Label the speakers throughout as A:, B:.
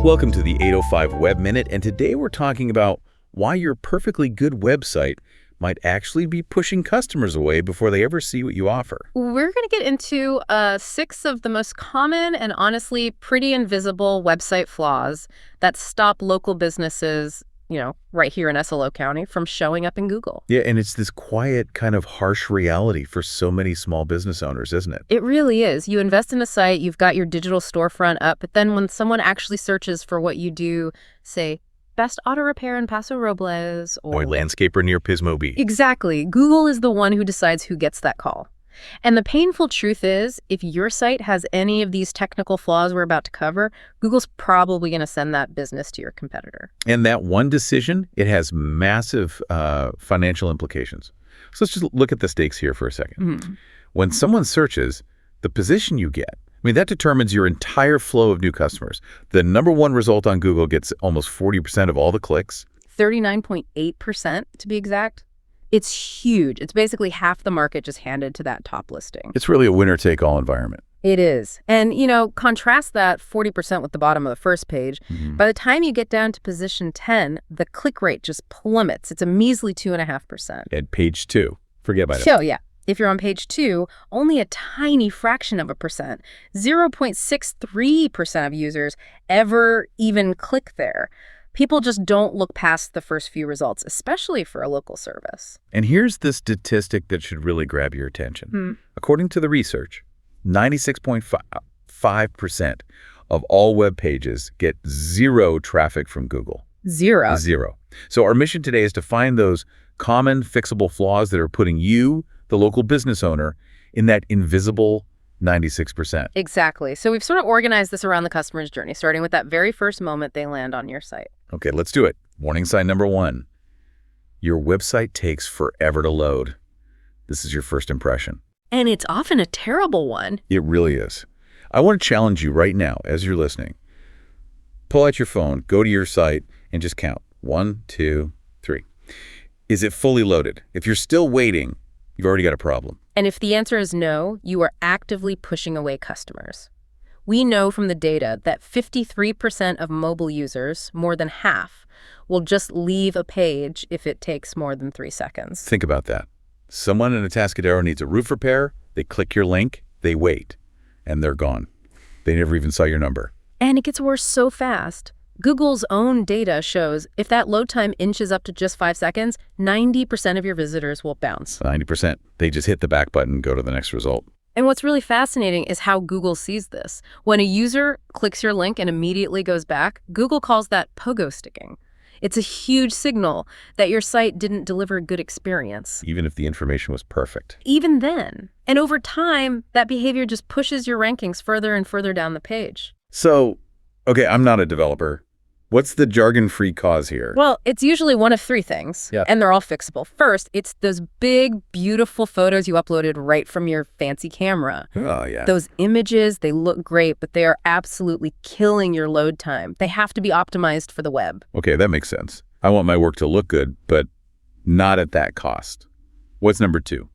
A: Welcome to the 805 Web Minute, and today we're talking about why your perfectly good website might actually be pushing customers away before they ever see what you offer.
B: We're going to get into 6 of the most common and honestly pretty invisible website flaws that stop local businesses, right here in SLO County from showing up in Google.
A: Yeah, and it's this quiet, kind of harsh reality for so many small business owners, isn't it?
B: It really is. You invest in a site, you've got your digital storefront up, but then when someone actually searches for what you do, say, best auto repair in Paso Robles
A: Or landscaper near Pismo Beach.
B: Exactly. Google is the one who decides who gets that call. And the painful truth is, if your site has any of these technical flaws we're about to cover, Google's probably going to send that business to your competitor.
A: And that one decision, it has massive financial implications. So let's just look at the stakes here for a second.
B: Mm-hmm.
A: When someone searches, the position you get, that determines your entire flow of new customers. The number one result on Google gets almost 40% of all the clicks.
B: 39.8% to be exact. It's huge. It's basically half the market just handed to that top listing.
A: It's really a winner-take-all environment.
B: It is. And, contrast that 40% with the bottom of the first page.
A: Mm-hmm.
B: By the time you get down to position 10, the click rate just plummets. It's a measly 2.5%.
A: At page 2, forget about it.
B: So, yeah. If you're on page 2, only a tiny fraction of a percent, 0.63% of users ever even click there. People just don't look past the first few results, especially for a local service.
A: And here's the statistic that should really grab your attention. According to the research, 96.5% of all web pages get zero traffic from Google.
B: Zero.
A: So our mission today is to find those common fixable flaws that are putting you, the local business owner, in that invisible 96%.
B: Exactly. So we've sort of organized this around the customer's journey, starting with that very first moment they land on your site.
A: Okay, let's do it. Warning sign number 1. Your website takes forever to load. This is your first impression.
B: And it's often a terrible one.
A: It really is. I want to challenge you right now as you're listening. Pull out your phone, go to your site, and just count. 1, 2, 3. Is it fully loaded? If you're still waiting, you've already got a problem.
B: And if the answer is no, you are actively pushing away customers. We know from the data that 53% of mobile users, more than half, will just leave a page if it takes more than 3 seconds.
A: Think about that. Someone in Atascadero needs a roof repair, they click your link, they wait, and they're gone. They never even saw your number.
B: And it gets worse so fast. Google's own data shows if that load time inches up to just 5 seconds, 90% of your visitors will bounce.
A: 90%. They just hit the back button and go to the next result.
B: And what's really fascinating is how Google sees this. When a user clicks your link and immediately goes back, Google calls that pogo sticking. It's a huge signal that your site didn't deliver a good experience.
A: Even if the information was perfect.
B: Even then. And over time, that behavior just pushes your rankings further and further down the page.
A: So, okay, I'm not a developer. What's the jargon-free cause here?
B: Well, it's usually one of 3 things, and they're all fixable. First, it's those big, beautiful photos you uploaded right from your fancy camera.
A: Oh, yeah.
B: Those images, they look great, but they are absolutely killing your load time. They have to be optimized for the web.
A: Okay, that makes sense. I want my work to look good, but not at that cost. What's number 2?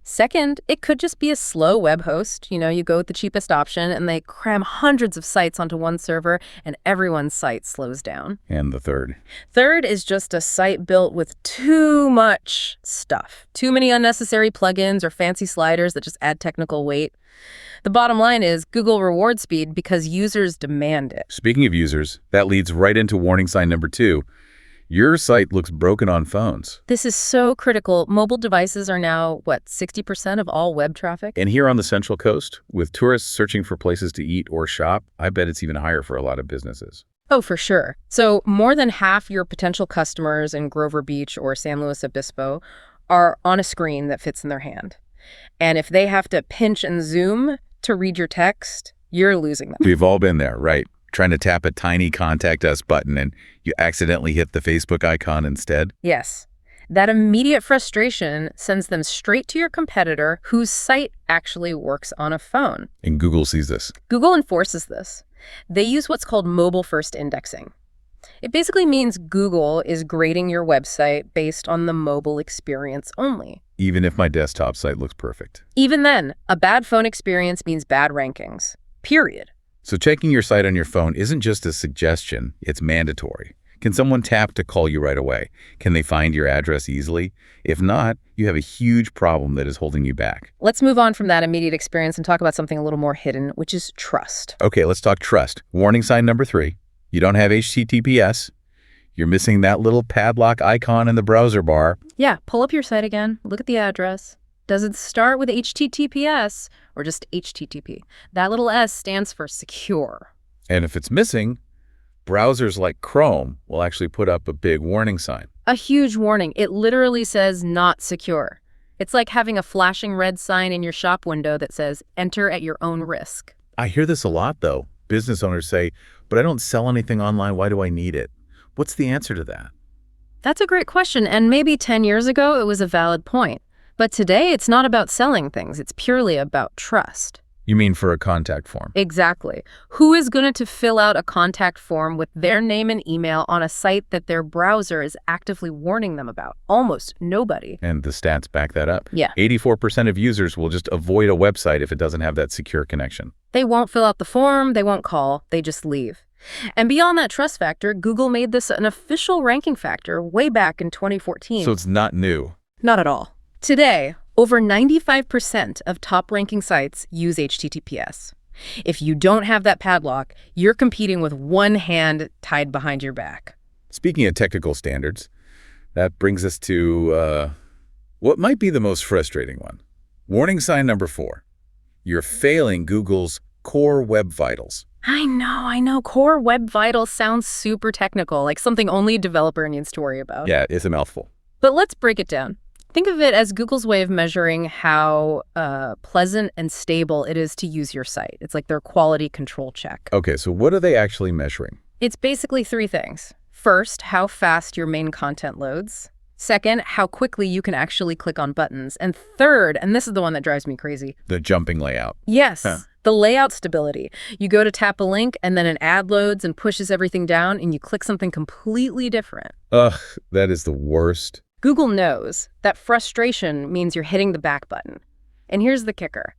B: Second, it could just be a slow web host. You go with the cheapest option, and they cram hundreds of sites onto one server, and everyone's site slows down.
A: And the third?
B: Third is just a site built with too much stuff. Too many unnecessary plugins or fancy sliders that just add technical weight. The bottom line is Google rewards speed because users demand it.
A: Speaking of users, that leads right into warning sign number 2. Your site looks broken on phones.
B: This is so critical. Mobile devices are now, 60% of all web traffic?
A: And here on the Central Coast, with tourists searching for places to eat or shop, I bet it's even higher for a lot of businesses.
B: Oh, for sure. So more than half your potential customers in Grover Beach or San Luis Obispo are on a screen that fits in their hand. And if they have to pinch and zoom to read your text, you're losing them.
A: We've all been there, right? Trying to tap a tiny Contact Us button and you accidentally hit the Facebook icon instead?
B: Yes. That immediate frustration sends them straight to your competitor whose site actually works on a phone.
A: And Google sees this.
B: Google enforces this. They use what's called mobile-first indexing. It basically means Google is grading your website based on the mobile experience only.
A: Even if my desktop site looks perfect.
B: Even then, a bad phone experience means bad rankings. Period.
A: So checking your site on your phone isn't just a suggestion, it's mandatory. Can someone tap to call you right away? Can they find your address easily? If not, you have a huge problem that is holding you back.
B: Let's move on from that immediate experience and talk about something a little more hidden, which is trust.
A: Okay, let's talk trust. Warning sign number 3. You don't have HTTPS. You're missing that little padlock icon in the browser bar.
B: Yeah, pull up your site again, look at the address. Does it start with HTTPS or just HTTP? That little S stands for secure.
A: And if it's missing, browsers like Chrome will actually put up a big warning sign.
B: A huge warning. It literally says not secure. It's like having a flashing red sign in your shop window that says enter at your own risk.
A: I hear this a lot, though. Business owners say, but I don't sell anything online. Why do I need it? What's the answer to that?
B: That's a great question, and maybe 10 years ago it was a valid point. But today it's not about selling things. It's purely about trust.
A: You mean for a contact form?
B: Exactly. Who is going to fill out a contact form with their name and email on a site that their browser is actively warning them about? Almost nobody.
A: And the stats back that up.
B: Yeah.
A: 84% of users will just avoid a website if it doesn't have that secure connection.
B: They won't fill out the form, they won't call, they just leave. And beyond that trust factor, Google made this an official ranking factor way back in 2014.
A: So it's not new.
B: Not at all. Today, over 95% of top-ranking sites use HTTPS. If you don't have that padlock, you're competing with one hand tied behind your back.
A: Speaking of technical standards, that brings us to what might be the most frustrating one. Warning sign number 4. You're failing Google's Core Web Vitals.
B: I know. Core Web Vitals sounds super technical, like something only a developer needs to worry about.
A: Yeah, it's a mouthful.
B: But let's break it down. Think of it as Google's way of measuring how pleasant and stable it is to use your site. It's like their quality control check.
A: Okay, so what are they actually measuring?
B: It's basically 3 things. First, how fast your main content loads. Second, how quickly you can actually click on buttons. And third, and this is the one that drives me crazy.
A: The jumping layout.
B: Yes, the layout stability. You go to tap a link and then an ad loads and pushes everything down and you click something completely different.
A: Ugh, that is the worst.
B: Google knows that frustration means you're hitting the back button. And here's the kicker.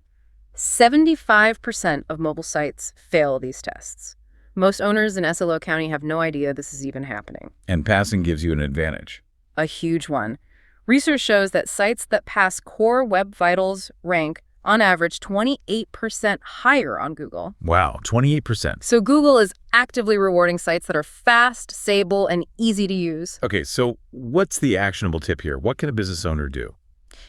B: 75% of mobile sites fail these tests. Most owners in SLO County have no idea this is even happening.
A: And passing gives you an advantage.
B: A huge one. Research shows that sites that pass Core Web Vitals rank on average 28% higher on Google.
A: Wow, 28%.
B: So Google is actively rewarding sites that are fast, stable, and easy to use.
A: Okay, so what's the actionable tip here? What can a business owner do?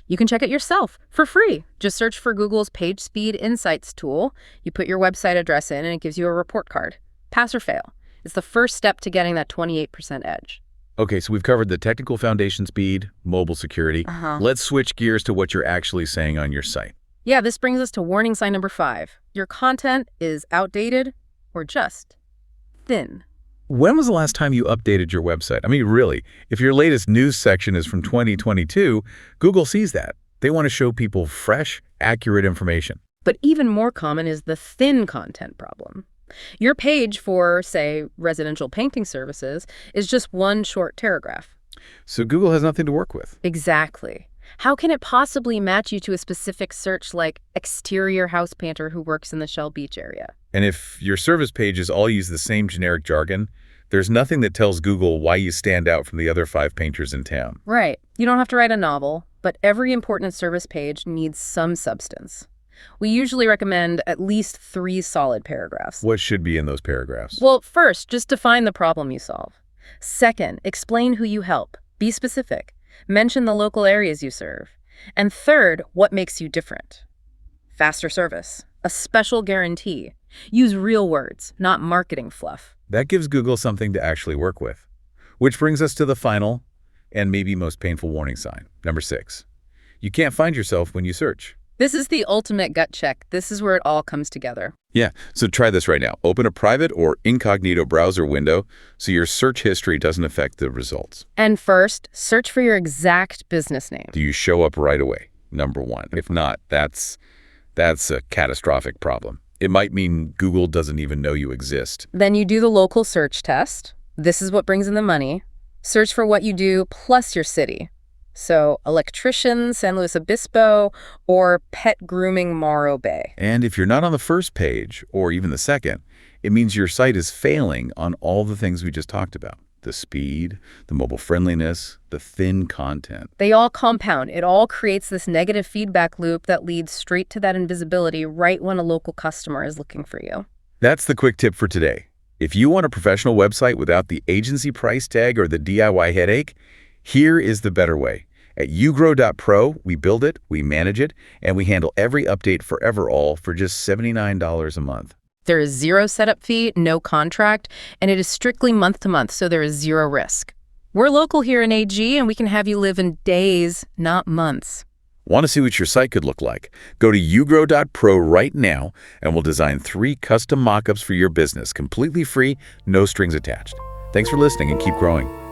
B: You can check it yourself for free. Just search for Google's Page Speed Insights tool. You put your website address in and it gives you a report card. Pass or fail. It's the first step to getting that 28% edge.
A: Okay, so we've covered the technical foundation speed, mobile security. Let's switch gears to what you're actually saying on your site.
B: Yeah, this brings us to warning sign number 5. Your content is outdated or just thin.
A: When was the last time you updated your website? I mean, really, if your latest news section is from 2022, Google sees that. They want to show people fresh, accurate information.
B: But even more common is the thin content problem. Your page for, say, residential painting services is just one short paragraph.
A: So Google has nothing to work with.
B: Exactly. How can it possibly match you to a specific search like exterior house painter who works in the Shell Beach area?
A: And if your service pages all use the same generic jargon, there's nothing that tells Google why you stand out from the other 5 painters in town.
B: Right. You don't have to write a novel, but every important service page needs some substance. We usually recommend at least 3 solid paragraphs.
A: What should be in those paragraphs?
B: Well, first, just define the problem you solve. Second, explain who you help. Be specific. Mention the local areas you serve. And third, what makes you different. Faster service. A special guarantee. Use real words, not marketing fluff.
A: That gives Google something to actually work with. Which brings us to the final and maybe most painful warning sign, number 6. You can't find yourself when you search.
B: This is the ultimate gut check. This is where it all comes together.
A: Yeah, so try this right now. Open a private or incognito browser window so your search history doesn't affect the results.
B: And first, search for your exact business name.
A: Do you show up right away? Number 1. If not, that's a catastrophic problem. It might mean Google doesn't even know you exist.
B: Then you do the local search test. This is what brings in the money. Search for what you do plus your city. So electrician, San Luis Obispo, or pet grooming, Morro Bay.
A: And if you're not on the first page, or even the second, it means your site is failing on all the things we just talked about. The speed, the mobile friendliness, the thin content.
B: They all compound. It all creates this negative feedback loop that leads straight to that invisibility right when a local customer is looking for you.
A: That's the quick tip for today. If you want a professional website without the agency price tag or the DIY headache, here is the better way. At ugrow.pro, we build it, we manage it, and we handle every update forever all for just $79 a month.
B: There is zero setup fee, no contract, and it is strictly month to month, so there is zero risk. We're local here in AG, and we can have you live in days, not months.
A: Want to see what your site could look like? Go to ugrow.pro right now, and we'll design 3 custom mockups for your business, completely free, no strings attached. Thanks for listening and keep growing.